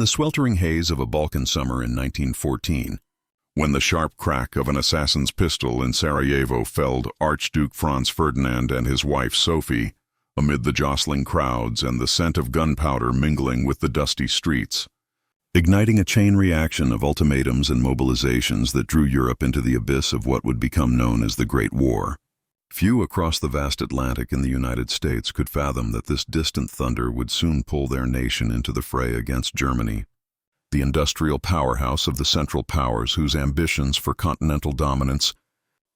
the sweltering haze of a Balkan summer in 1914, when the sharp crack of an assassin's pistol in Sarajevo felled Archduke Franz Ferdinand and his wife Sophie, amid the jostling crowds and the scent of gunpowder mingling with the dusty streets, igniting a chain reaction of ultimatums and mobilizations that drew Europe into the abyss of what would become known as the Great War. Few across the vast Atlantic in the United States could fathom that this distant thunder would soon pull their nation into the fray against Germany, the industrial powerhouse of the Central Powers whose ambitions for continental dominance,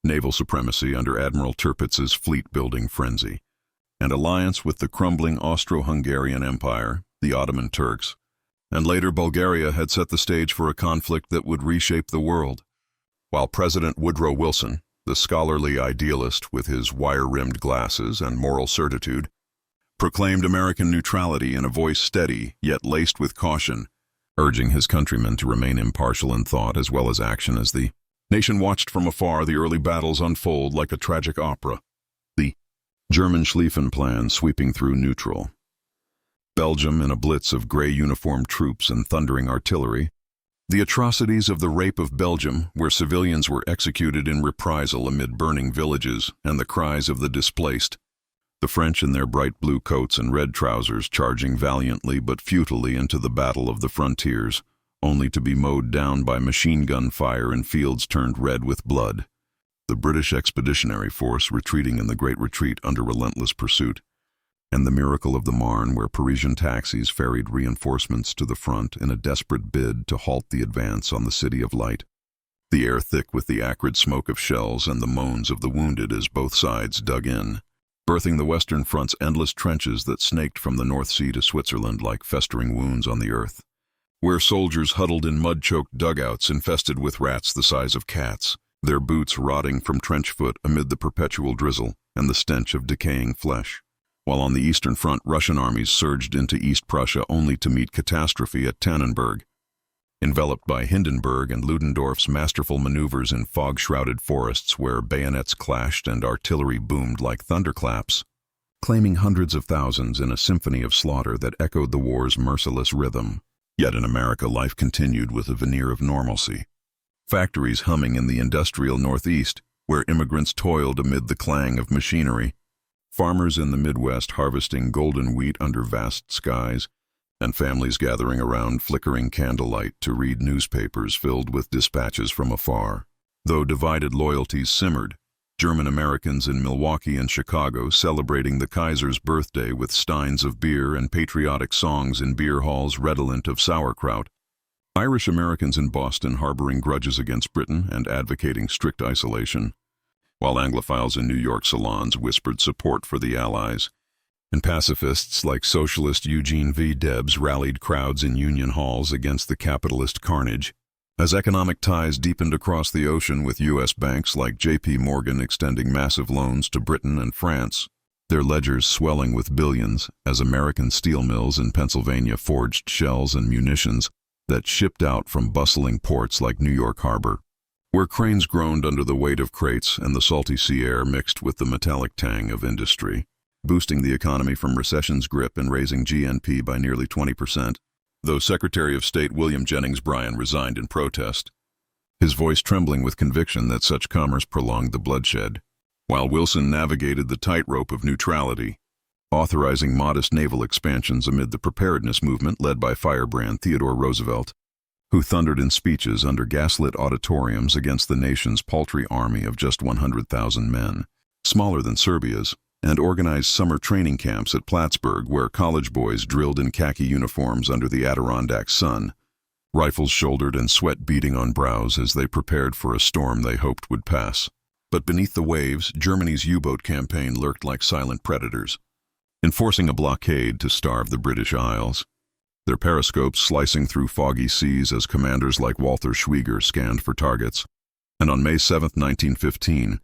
naval supremacy under Admiral Tirpitz's fleet-building frenzy, and alliance with the crumbling Austro-Hungarian Empire, the Ottoman Turks, and later Bulgaria had set the stage for a conflict that would reshape the world. While President Woodrow Wilson, the scholarly idealist with his wire-rimmed glasses and moral certitude, proclaimed American neutrality in a voice steady yet laced with caution, urging his countrymen to remain impartial in thought as well as action as the nation watched from afar the early battles unfold like a tragic opera. The German Schlieffen Plan sweeping through neutral. Belgium in a blitz of gray uniformed troops and thundering artillery. The atrocities of the Rape of Belgium, where civilians were executed in reprisal amid burning villages, and the cries of the displaced. The French in their bright blue coats and red trousers charging valiantly but futilely into the battle of the frontiers, only to be mowed down by machine gun fire in fields turned red with blood. The British Expeditionary Force retreating in the Great Retreat under relentless pursuit, and the miracle of the Marne where Parisian taxis ferried reinforcements to the front in a desperate bid to halt the advance on the City of Light. The air thick with the acrid smoke of shells and the moans of the wounded as both sides dug in, birthing the Western Front's endless trenches that snaked from the North Sea to Switzerland like festering wounds on the earth, where soldiers huddled in mud-choked dugouts infested with rats the size of cats, their boots rotting from trench foot amid the perpetual drizzle and the stench of decaying flesh. While on the Eastern Front, Russian armies surged into East Prussia only to meet catastrophe at Tannenberg. Enveloped by Hindenburg and Ludendorff's masterful maneuvers in fog-shrouded forests where bayonets clashed and artillery boomed like thunderclaps, claiming hundreds of thousands in a symphony of slaughter that echoed the war's merciless rhythm. Yet in America, life continued with a veneer of normalcy. Factories humming in the industrial Northeast, where immigrants toiled amid the clang of machinery. Farmers in the Midwest harvesting golden wheat under vast skies, and families gathering around flickering candlelight to read newspapers filled with dispatches from afar. Though divided loyalties simmered, German Americans in Milwaukee and Chicago celebrating the Kaiser's birthday with steins of beer and patriotic songs in beer halls redolent of sauerkraut. Irish Americans in Boston harboring grudges against Britain and advocating strict isolation, while Anglophiles in New York salons whispered support for the Allies, and pacifists like socialist Eugene V. Debs rallied crowds in union halls against the capitalist carnage. As economic ties deepened across the ocean with U.S. banks like J.P. Morgan extending massive loans to Britain and France, their ledgers swelling with billions as American steel mills in Pennsylvania forged shells and munitions that shipped out from bustling ports like New York Harbor, where cranes groaned under the weight of crates and the salty sea air mixed with the metallic tang of industry, boosting the economy from recession's grip and raising GNP by nearly 20%, though Secretary of State William Jennings Bryan resigned in protest, his voice trembling with conviction that such commerce prolonged the bloodshed, while Wilson navigated the tightrope of neutrality, authorizing modest naval expansions amid the preparedness movement led by firebrand Theodore Roosevelt, who thundered in speeches under gaslit auditoriums against the nation's paltry army of just 100,000 men, smaller than Serbia's, and organized summer training camps at Plattsburgh where college boys drilled in khaki uniforms under the Adirondack sun, rifles shouldered and sweat beading on brows as they prepared for a storm they hoped would pass. But beneath the waves, Germany's U-boat campaign lurked like silent predators, enforcing a blockade to starve the British Isles, their periscopes slicing through foggy seas as commanders like Walter Schwieger scanned for targets. And on May 7, 1915,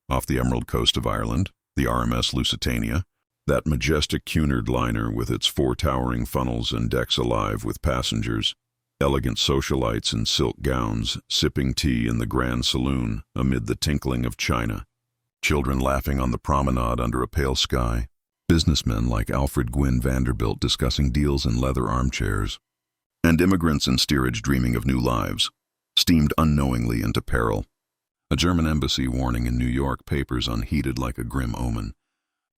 off the Emerald Coast of Ireland, the RMS Lusitania, that majestic Cunard liner with its 4 towering funnels and decks alive with passengers, elegant socialites in silk gowns, sipping tea in the Grand Saloon amid the tinkling of china, children laughing on the promenade under a pale sky, businessmen like Alfred Gwynne Vanderbilt discussing deals in leather armchairs, and immigrants in steerage dreaming of new lives, steamed unknowingly into peril. A German embassy warning in New York papers unheeded like a grim omen,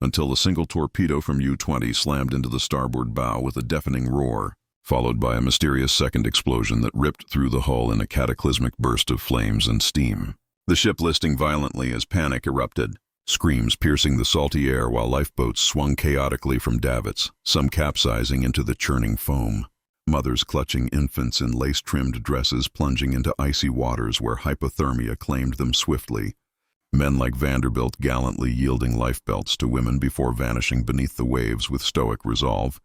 until a single torpedo from U-20 slammed into the starboard bow with a deafening roar, followed by a mysterious second explosion that ripped through the hull in a cataclysmic burst of flames and steam. The ship listing violently as panic erupted, screams piercing the salty air while lifeboats swung chaotically from davits, some capsizing into the churning foam. Mothers clutching infants in lace-trimmed dresses plunging into icy waters where hypothermia claimed them swiftly. Men like Vanderbilt gallantly yielding lifebelts to women before vanishing beneath the waves with stoic resolve.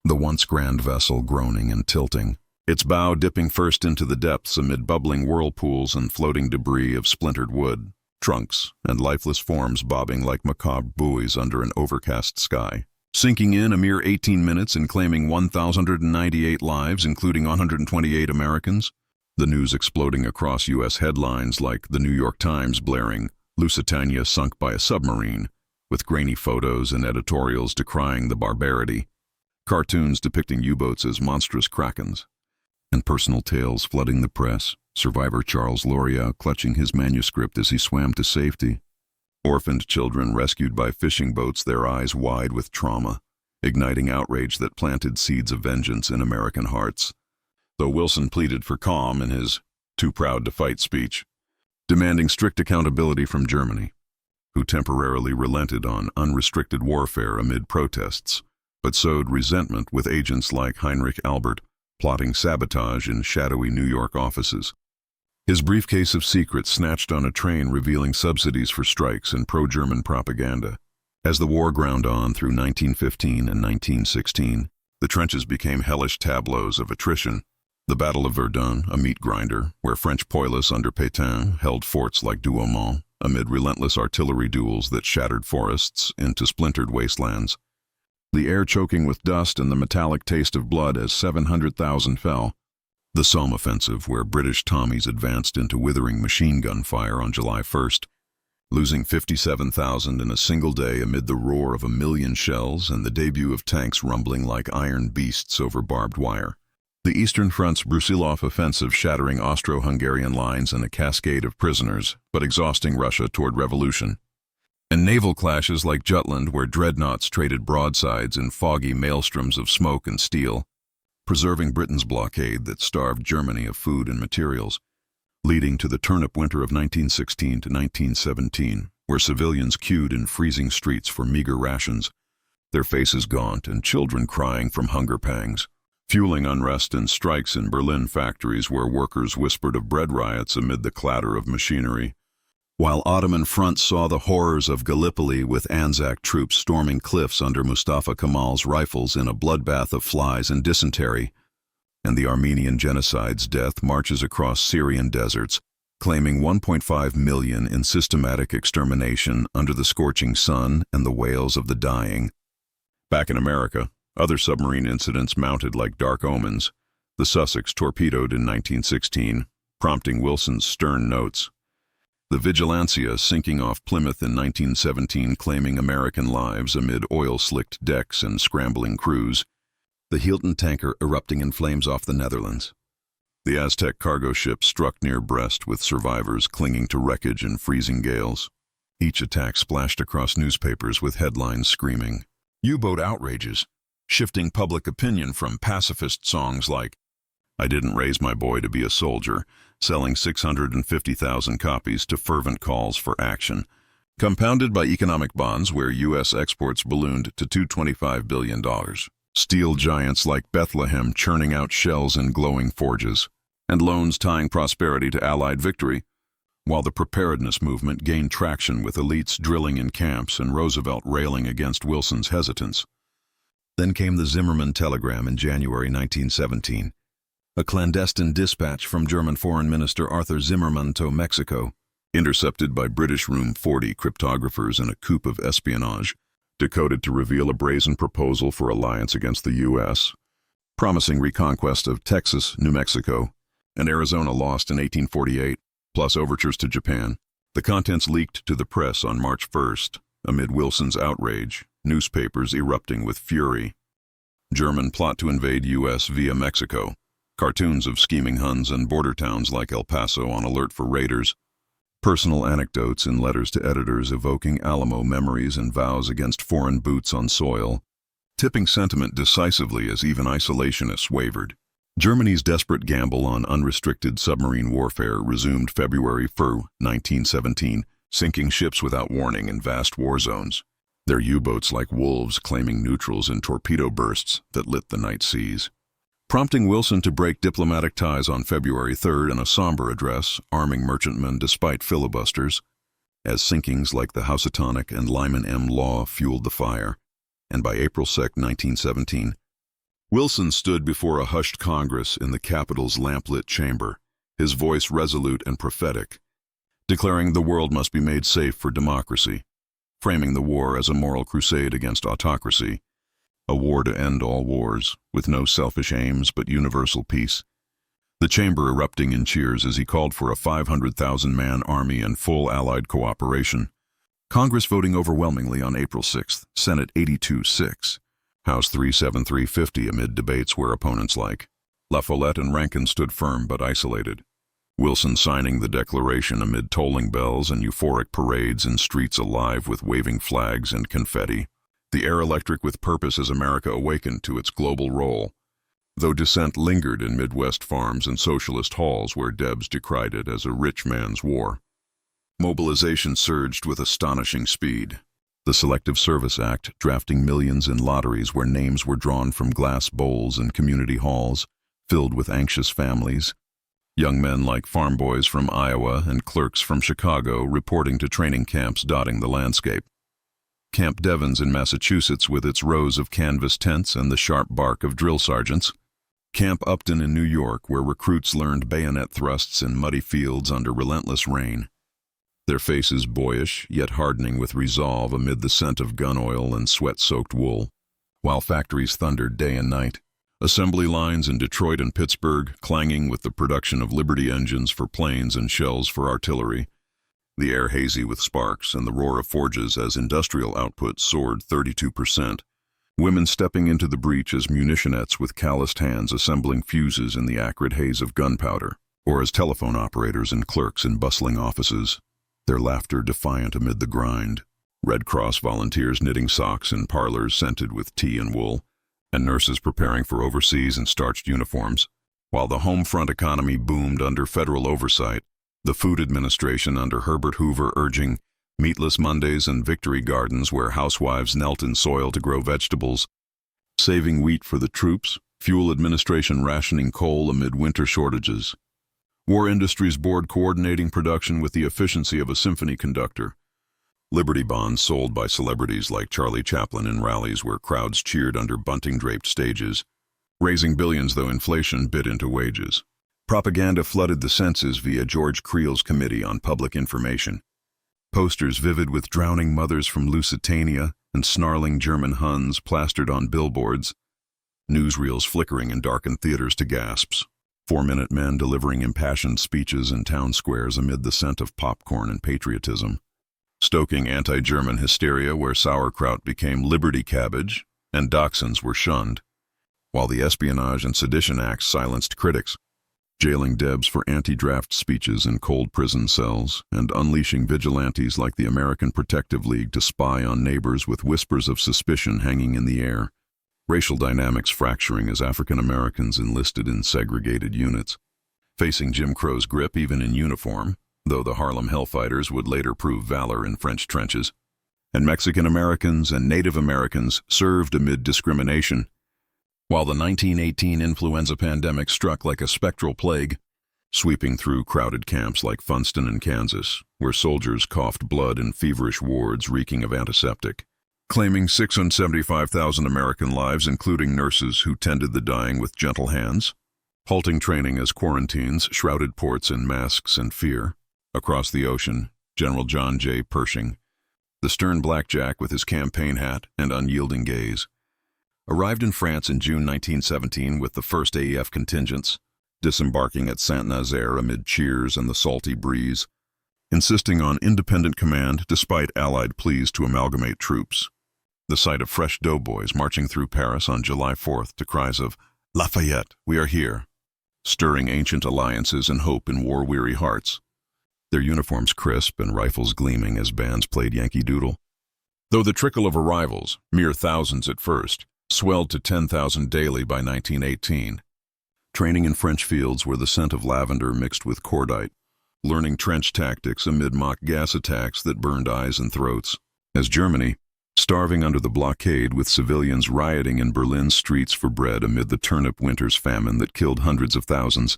The once grand vessel groaning and tilting, its bow dipping first into the depths amid bubbling whirlpools and floating debris of splintered wood, trunks, and lifeless forms bobbing like macabre buoys under an overcast sky. Sinking in a mere 18 minutes and claiming 1,098 lives, including 128 Americans. The news exploding across U.S. headlines like the New York Times blaring, "Lusitania sunk by a submarine," with grainy photos and editorials decrying the barbarity, cartoons depicting U-boats as monstrous krakens, and personal tales flooding the press, survivor Charles Loriot clutching his manuscript as he swam to safety. Orphaned children rescued by fishing boats, their eyes wide with trauma, igniting outrage that planted seeds of vengeance in American hearts. Though Wilson pleaded for calm in his "too proud to fight" speech, demanding strict accountability from Germany, who temporarily relented on unrestricted warfare amid protests, but sowed resentment with agents like Heinrich Albert, plotting sabotage in shadowy New York offices. His briefcase of secrets snatched on a train revealing subsidies for strikes and pro-German propaganda. As the war ground on through 1915 and 1916, the trenches became hellish tableaus of attrition. The Battle of Verdun, a meat grinder, where French poilus under Pétain held forts like Douaumont, amid relentless artillery duels that shattered forests into splintered wastelands. The air choking with dust and the metallic taste of blood as 700,000 fell. The Somme offensive, where British Tommies advanced into withering machine gun fire on July 1st, losing 57,000 in a single day amid the roar of 1,000,000 shells and the debut of tanks rumbling like iron beasts over barbed wire. The Eastern Front's Brusilov offensive shattering Austro-Hungarian lines and a cascade of prisoners, but exhausting Russia toward revolution. And naval clashes like Jutland, where dreadnoughts traded broadsides in foggy maelstroms of smoke and steel, preserving Britain's blockade that starved Germany of food and materials, leading to the turnip winter of 1916 to 1917, where civilians queued in freezing streets for meager rations, their faces gaunt and children crying from hunger pangs, fueling unrest and strikes in Berlin factories where workers whispered of bread riots amid the clatter of machinery, while Ottoman fronts saw the horrors of Gallipoli with Anzac troops storming cliffs under Mustafa Kemal's rifles in a bloodbath of flies and dysentery, and the Armenian genocide's death marches across Syrian deserts, claiming 1.5 million in systematic extermination under the scorching sun and the wails of the dying. Back in America, other submarine incidents mounted like dark omens. The Sussex torpedoed in 1916, prompting Wilson's stern notes. The Vigilancia sinking off Plymouth in 1917, claiming American lives amid oil-slicked decks and scrambling crews. The Hilton tanker erupting in flames off the Netherlands. The Aztec cargo ship struck near Brest with survivors clinging to wreckage in freezing gales. Each attack splashed across newspapers with headlines screaming, "U-boat outrages," shifting public opinion from pacifist songs like "I Didn't Raise My Boy to Be a Soldier," selling 650,000 copies, to fervent calls for action, compounded by economic bonds where U.S. exports ballooned to $225 billion. Steel giants like Bethlehem churning out shells in glowing forges, and loans tying prosperity to Allied victory, while the preparedness movement gained traction with elites drilling in camps and Roosevelt railing against Wilson's hesitance. Then came the Zimmermann telegram in January 1917, a clandestine dispatch from German Foreign Minister Arthur Zimmermann to Mexico, intercepted by British Room 40 cryptographers in a coup of espionage, decoded to reveal a brazen proposal for alliance against the U.S., promising reconquest of Texas, New Mexico, and Arizona lost in 1848, plus overtures to Japan. The contents leaked to the press on March 1st, amid Wilson's outrage, newspapers erupting with fury. German plot to invade U.S. via Mexico. cartoons of scheming Huns and border towns like El Paso on alert for raiders, personal anecdotes in letters to editors evoking Alamo memories and vows against foreign boots on soil, tipping sentiment decisively as even isolationists wavered. Germany's desperate gamble on unrestricted submarine warfare resumed February 1, 1917, sinking ships without warning in vast war zones, their U-boats like wolves claiming neutrals in torpedo bursts that lit the night seas. Prompting Wilson to break diplomatic ties on February 3 in a somber address, arming merchantmen despite filibusters, as sinkings like the Housatonic and Lyman M. Law fueled the fire, and by April 2, 1917, Wilson stood before a hushed Congress in the Capitol's lamplit chamber, his voice resolute and prophetic, declaring the world must be made safe for democracy, framing the war as a moral crusade against autocracy, a war to end all wars, with no selfish aims but universal peace. The chamber erupting in cheers as he called for a 500,000-man army and full Allied cooperation. Congress voting overwhelmingly on April 6, Senate 82-6, House 373-50 amid debates where opponents like La Follette and Rankin stood firm but isolated. Wilson signing the declaration amid tolling bells and euphoric parades in streets alive with waving flags and confetti. The air electric with purpose as America awakened to its global role, though dissent lingered in Midwest farms and socialist halls where Debs decried it as a rich man's war. Mobilization surged with astonishing speed. The Selective Service Act drafting millions in lotteries where names were drawn from glass bowls in community halls, filled with anxious families. Young men like farm boys from Iowa and clerks from Chicago reporting to training camps dotting the landscape. Camp Devens in Massachusetts with its rows of canvas tents and the sharp bark of drill sergeants. Camp Upton in New York where recruits learned bayonet thrusts in muddy fields under relentless rain. Their faces boyish, yet hardening with resolve amid the scent of gun oil and sweat-soaked wool, while factories thundered day and night. Assembly lines in Detroit and Pittsburgh clanging with the production of Liberty engines for planes and shells for artillery. The air hazy with sparks and the roar of forges as industrial output soared 32%. Women stepping into the breach as munitionettes with calloused hands assembling fuses in the acrid haze of gunpowder, or as telephone operators and clerks in bustling offices, their laughter defiant amid the grind. Red Cross volunteers knitting socks in parlors scented with tea and wool, and nurses preparing for overseas in starched uniforms. While the home front economy boomed under federal oversight, the Food Administration under Herbert Hoover urging meatless Mondays and victory gardens where housewives knelt in soil to grow vegetables, saving wheat for the troops, Fuel Administration rationing coal amid winter shortages. War Industries Board coordinating production with the efficiency of a symphony conductor. Liberty bonds sold by celebrities like Charlie Chaplin in rallies where crowds cheered under bunting-draped stages, raising billions though inflation bit into wages. Propaganda flooded the senses via George Creel's Committee on Public Information. Posters vivid with drowning mothers from Lusitania and snarling German Huns plastered on billboards. Newsreels flickering in darkened theaters to gasps. 4-minute men delivering impassioned speeches in town squares amid the scent of popcorn and patriotism. Stoking anti-German hysteria where sauerkraut became Liberty cabbage and dachshunds were shunned, while the Espionage and Sedition Acts silenced critics. Jailing Debs for anti-draft speeches in cold prison cells, and unleashing vigilantes like the American Protective League to spy on neighbors with whispers of suspicion hanging in the air. Racial dynamics fracturing as African Americans enlisted in segregated units, facing Jim Crow's grip even in uniform, though the Harlem Hellfighters would later prove valor in French trenches. And Mexican Americans and Native Americans served amid discrimination, while the 1918 influenza pandemic struck like a spectral plague, sweeping through crowded camps like Funston in Kansas, where soldiers coughed blood in feverish wards reeking of antiseptic, claiming 675,000 American lives, including nurses who tended the dying with gentle hands, halting training as quarantines shrouded ports in masks and fear. Across the ocean, General John J. Pershing, the stern blackjack with his campaign hat and unyielding gaze, arrived in France in June 1917 with the 1st AEF contingents, disembarking at Saint-Nazaire amid cheers and the salty breeze, insisting on independent command despite Allied pleas to amalgamate troops. The sight of fresh doughboys marching through Paris on July 4th to cries of "Lafayette, we are here," stirring ancient alliances and hope in war-weary hearts. Their uniforms crisp and rifles gleaming as bands played Yankee Doodle. Though the trickle of arrivals, mere thousands at first, swelled to 10,000 daily by 1918. Training in French fields where the scent of lavender mixed with cordite, learning trench tactics amid mock gas attacks that burned eyes and throats. As Germany, starving under the blockade with civilians rioting in Berlin's streets for bread amid the turnip winter's famine that killed hundreds of thousands,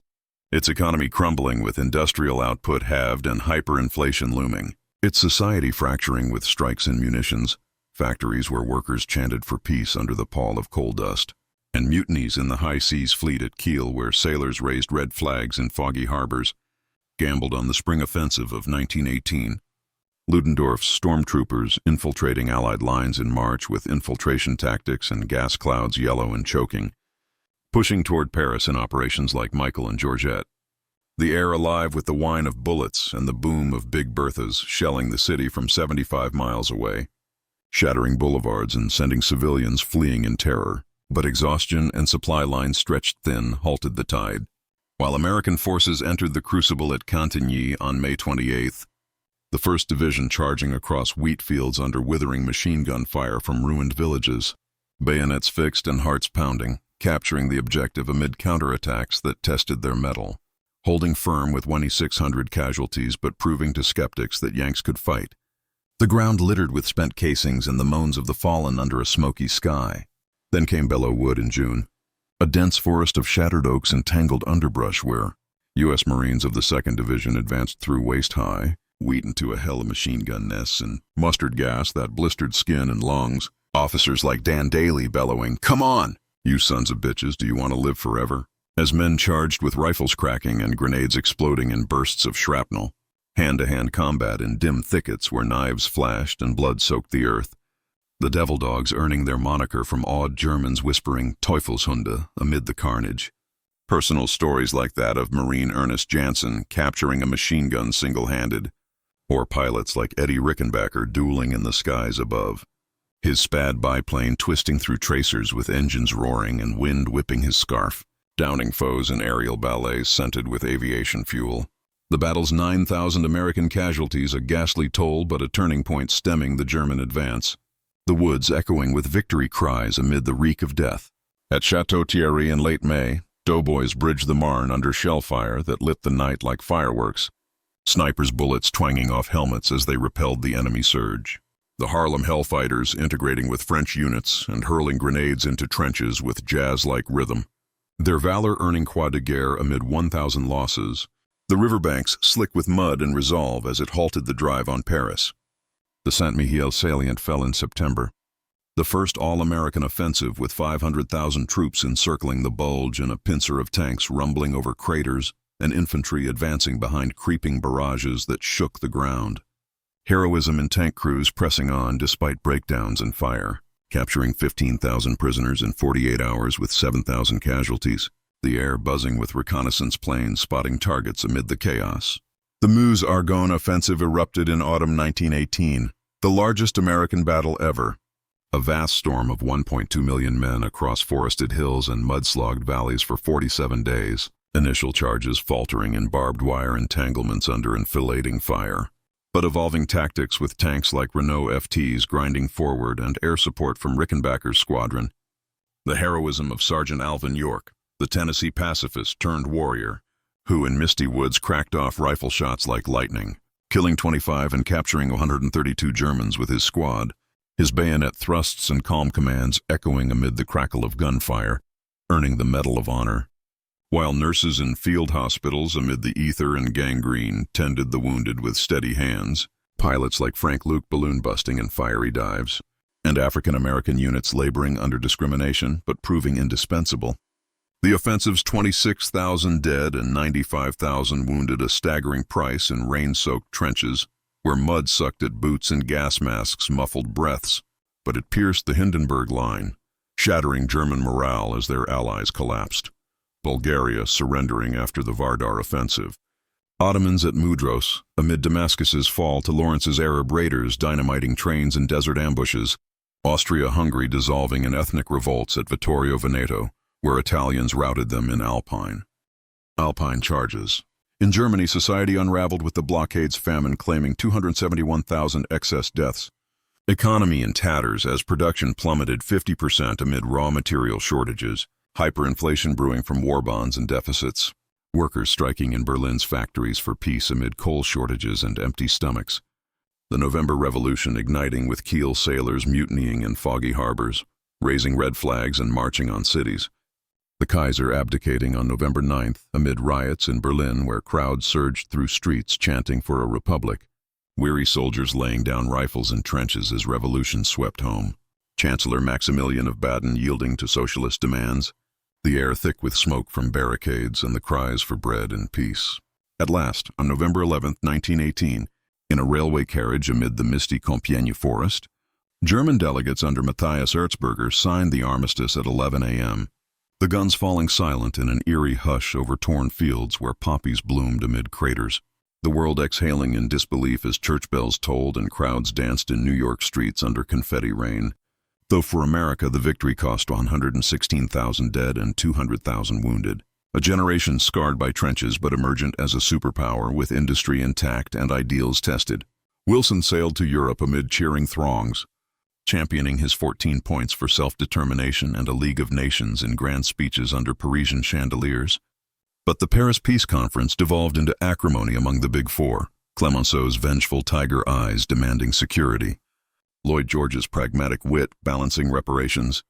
its economy crumbling with industrial output halved and hyperinflation looming, its society fracturing with strikes in munitions, factories where workers chanted for peace under the pall of coal dust, and mutinies in the high seas fleet at Kiel where sailors raised red flags in foggy harbors, gambled on the spring offensive of 1918. Ludendorff's stormtroopers infiltrating Allied lines in March with infiltration tactics and gas clouds yellow and choking, pushing toward Paris in operations like Michael and Georgette. The air alive with the whine of bullets and the boom of Big Berthas shelling the city from 75 miles away, shattering boulevards and sending civilians fleeing in terror. But exhaustion and supply lines stretched thin halted the tide. While American forces entered the crucible at Cantigny on May 28th, the 1st Division charging across wheat fields under withering machine gun fire from ruined villages, bayonets fixed and hearts pounding, capturing the objective amid counterattacks that tested their mettle, holding firm with 2,600 casualties but proving to skeptics that Yanks could fight. The ground littered with spent casings and the moans of the fallen under a smoky sky. Then came Belleau Wood in June, a dense forest of shattered oaks and tangled underbrush where U.S. Marines of the 2nd Division advanced through waist-high, wheat into a hell of machine gun nests and mustard gas that blistered skin and lungs, officers like Dan Daly bellowing, "Come on, you sons of bitches, do you want to live forever?" As men charged with rifles cracking and grenades exploding in bursts of shrapnel, hand-to-hand combat in dim thickets where knives flashed and blood soaked the earth, the devil dogs earning their moniker from awed Germans whispering Teufelshunde amid the carnage. Personal stories like that of Marine Ernest Janssen capturing a machine gun single-handed, or pilots like Eddie Rickenbacker dueling in the skies above, his Spad biplane twisting through tracers with engines roaring and wind whipping his scarf, downing foes in aerial ballets scented with aviation fuel. The battle's 9,000 American casualties, a ghastly toll but a turning point stemming the German advance. The woods echoing with victory cries amid the reek of death. At Chateau Thierry in late May, doughboys bridged the Marne under shell fire that lit the night like fireworks, snipers' bullets twanging off helmets as they repelled the enemy surge. The Harlem Hellfighters integrating with French units and hurling grenades into trenches with jazz-like rhythm. Their valor earning Croix de Guerre amid 1,000 losses, the riverbanks slick with mud and resolve as it halted the drive on Paris. The Saint-Mihiel salient fell in September, the first all-American offensive with 500,000 troops encircling the bulge and a pincer of tanks rumbling over craters and infantry advancing behind creeping barrages that shook the ground. Heroism in tank crews pressing on despite breakdowns and fire, capturing 15,000 prisoners in 48 hours with 7,000 casualties, the air buzzing with reconnaissance planes spotting targets amid the chaos. The Meuse-Argonne offensive erupted in autumn 1918, the largest American battle ever. A vast storm of 1.2 million men across forested hills and mud-slogged valleys for 47 days, initial charges faltering in barbed wire entanglements under enfilading fire, but evolving tactics with tanks like Renault FTs grinding forward and air support from Rickenbacker's squadron. The heroism of Sergeant Alvin York, the Tennessee pacifist turned warrior, who in misty woods cracked off rifle shots like lightning, killing 25 and capturing 132 Germans with his squad, his bayonet thrusts and calm commands echoing amid the crackle of gunfire, earning the Medal of Honor. While nurses in field hospitals amid the ether and gangrene tended the wounded with steady hands, pilots like Frank Luke balloon busting in fiery dives, and African-American units laboring under discrimination but proving indispensable. The offensive's 26,000 dead and 95,000 wounded, a staggering price in rain-soaked trenches, where mud sucked at boots and gas masks muffled breaths, but it pierced the Hindenburg Line, shattering German morale as their allies collapsed. Bulgaria surrendering after the Vardar offensive. Ottomans at Mudros, amid Damascus's fall to Lawrence's Arab raiders dynamiting trains in desert ambushes. Austria-Hungary dissolving in ethnic revolts at Vittorio Veneto, where Italians routed them in Alpine. Alpine charges. In Germany, society unraveled with the blockade's famine claiming 271,000 excess deaths. Economy in tatters as production plummeted 50% amid raw material shortages, hyperinflation brewing from war bonds and deficits. Workers striking in Berlin's factories for peace amid coal shortages and empty stomachs. The November Revolution igniting with Kiel sailors mutinying in foggy harbors, raising red flags and marching on cities. The Kaiser abdicating on November 9th amid riots in Berlin where crowds surged through streets chanting for a republic. Weary soldiers laying down rifles in trenches as revolution swept home. Chancellor Maximilian of Baden yielding to socialist demands. The air thick with smoke from barricades and the cries for bread and peace. At last, on November 11, 1918, in a railway carriage amid the misty Compiègne forest, German delegates under Matthias Erzberger signed the armistice at 11 a.m., the guns falling silent in an eerie hush over torn fields where poppies bloomed amid craters. The world exhaling in disbelief as church bells tolled and crowds danced in New York streets under confetti rain. Though for America the victory cost 116,000 dead and 200,000 wounded. A generation scarred by trenches but emergent as a superpower with industry intact and ideals tested. Wilson sailed to Europe amid cheering throngs, championing his 14 points for self-determination and a League of Nations in grand speeches under Parisian chandeliers. But the Paris Peace Conference devolved into acrimony among the Big Four, Clemenceau's vengeful tiger eyes demanding security. Lloyd George's pragmatic wit balancing reparations,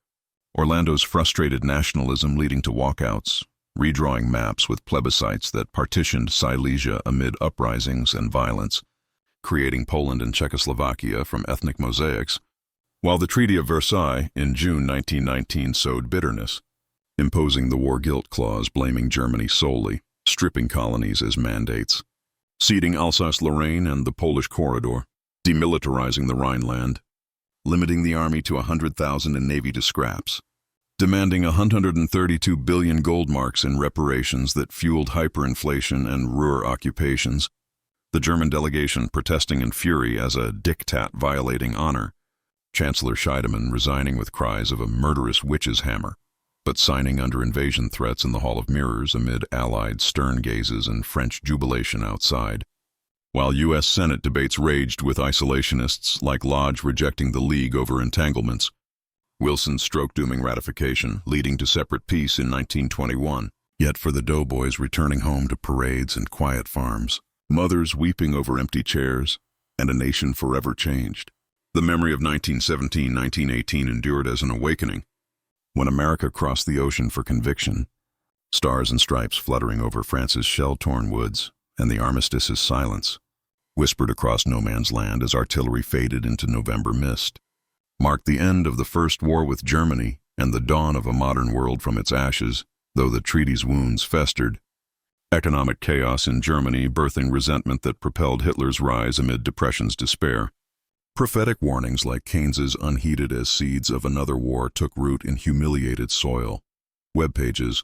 Orlando's frustrated nationalism leading to walkouts, redrawing maps with plebiscites that partitioned Silesia amid uprisings and violence, creating Poland and Czechoslovakia from ethnic mosaics, while the Treaty of Versailles in June 1919 sowed bitterness, imposing the war guilt clause blaming Germany solely, stripping colonies as mandates, ceding Alsace-Lorraine and the Polish corridor, demilitarizing the Rhineland, limiting the army to 100,000 and navy to scraps, demanding 132 billion gold marks in reparations that fueled hyperinflation and Ruhr occupations, the German delegation protesting in fury as a diktat violating honor, Chancellor Scheidemann resigning with cries of a murderous witch's hammer, but signing under invasion threats in the Hall of Mirrors amid Allied stern gazes and French jubilation outside. While U.S. Senate debates raged with isolationists like Lodge rejecting the League over entanglements, Wilson stroked dooming ratification, leading to separate peace in 1921. Yet for the doughboys returning home to parades and quiet farms, mothers weeping over empty chairs, and a nation forever changed. The memory of 1917-1918 endured as an awakening, when America crossed the ocean for conviction, stars and stripes fluttering over France's shell-torn woods, and the armistice's silence, whispered across no man's land as artillery faded into November mist, marked the end of the First War with Germany and the dawn of a modern world from its ashes, though the treaty's wounds festered. Economic chaos in Germany birthing resentment that propelled Hitler's rise amid Depression's despair. Prophetic warnings like Keynes's unheeded as seeds of another war took root in humiliated soil. Web pages,